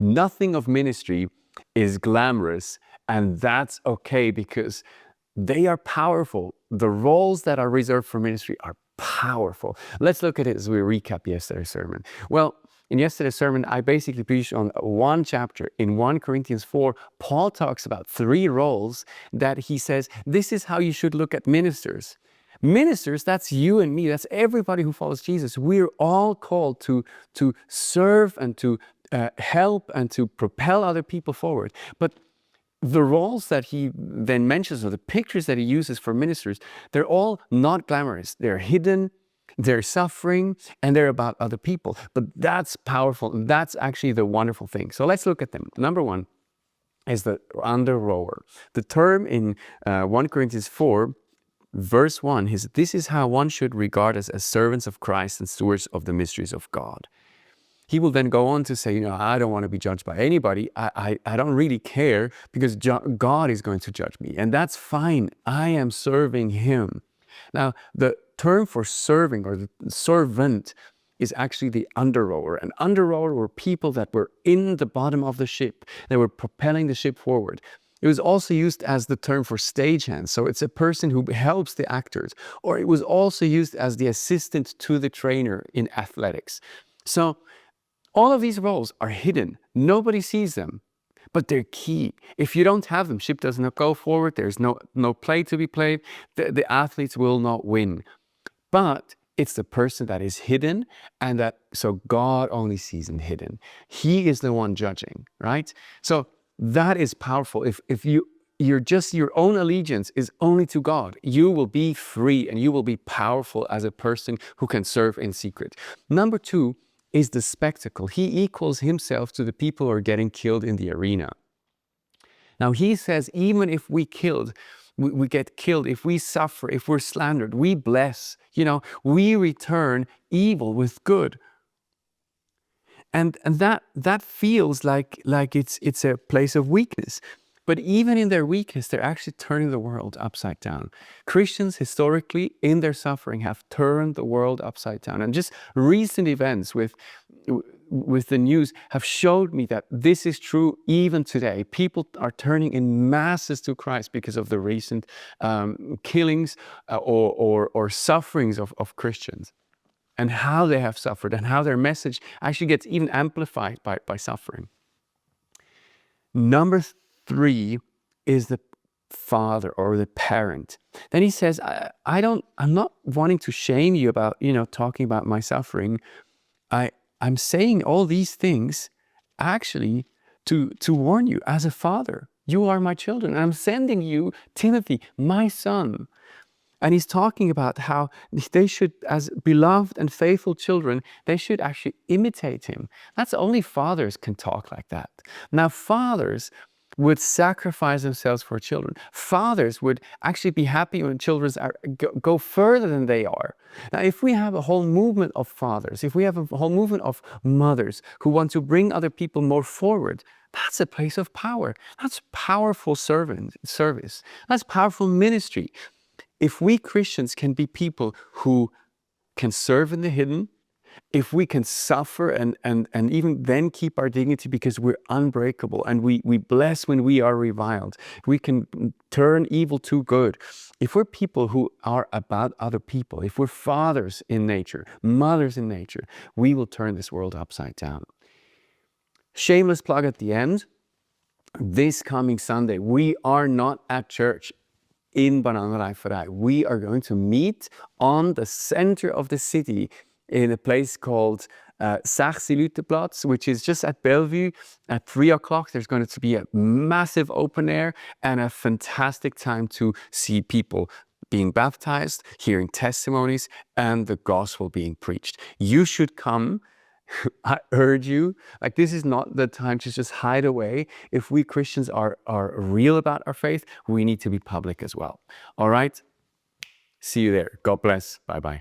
Nothing of ministry is glamorous, and that's okay because they are powerful. The roles that are reserved for ministry are powerful. Let's look at it as we recap yesterday's sermon. Well, in yesterday's sermon, I basically preached on one chapter. In 1 Corinthians 4, Paul talks about 3 roles that he says, this is how you should look at ministers. Ministers, that's you and me, that's everybody who follows Jesus. We're all called to serve and to help and to propel other people forward. But the roles that he then mentions, or the pictures that he uses for ministers, they're all not glamorous. They're hidden, they're suffering, and they're about other people. But that's powerful, and that's actually the wonderful thing. So let's look at them. Number 1 is the under rower. The term in 1 Corinthians 4, verse 1 is, this is how one should regard us as servants of Christ and stewards of the mysteries of God. He will then go on to say, I don't want to be judged by anybody. I don't really care because God is going to judge me. And that's fine. I am serving him. Now, the term for serving or the servant is actually the under rower. An under rower were people that were in the bottom of the ship. They were propelling the ship forward. It was also used as the term for stagehand. So it's a person who helps the actors. Or it was also used as the assistant to the trainer in athletics. So all of these roles are hidden. Nobody sees them, but they're key. If you don't have them, ship does not go forward. There's no play to be played. The athletes will not win. But it's the person that is hidden, and so God only sees them hidden. He is the one judging, right? So that is powerful. If your own allegiance is only to God, you will be free and you will be powerful as a person who can serve in secret. Number 2 is the spectacle. He equals himself to the people who are getting killed in the arena. Now he says, even if we get killed, if we suffer, if we're slandered, we bless, we return evil with good. And that feels like it's a place of weakness. But even in their weakness, they're actually turning the world upside down. Christians historically, in their suffering, have turned the world upside down. And just recent events with the news have showed me that this is true even today. People are turning in masses to Christ because of the recent killings or sufferings of Christians, and how they have suffered and how their message actually gets even amplified by suffering. Number 3 is the father or the parent. Then he says, I'm not wanting to shame you about, talking about my suffering. I'm saying all these things actually to warn you as a father. You are my children. And I'm sending you Timothy, my son. And he's talking about how they should, as beloved and faithful children, they should actually imitate him. That's only fathers can talk like that. Now, fathers would sacrifice themselves for children. Fathers would actually be happy when children go further than they are. Now, if we have a whole movement of fathers, if we have a whole movement of mothers who want to bring other people more forward, that's a place of power. That's powerful service. That's powerful ministry. If we Christians can be people who can serve in the hidden, if we can suffer and even then keep our dignity because we're unbreakable and we bless when we are reviled, we can turn evil to good. If we're people who are about other people, if we're fathers in nature, mothers in nature, we will turn this world upside down. Shameless plug at the end. This coming Sunday, we are not at church in Bananenreiferei. We are going to meet on the center of the city in a place called C3 which is just at Bellevue at 3 o'clock. There's going to be a massive open air and a fantastic time to see people being baptized, hearing testimonies, and the gospel being preached. You should come. I urge you. This is not the time to just hide away. If we Christians are real about our faith, we need to be public as well. All right? See you there. God bless. Bye-bye.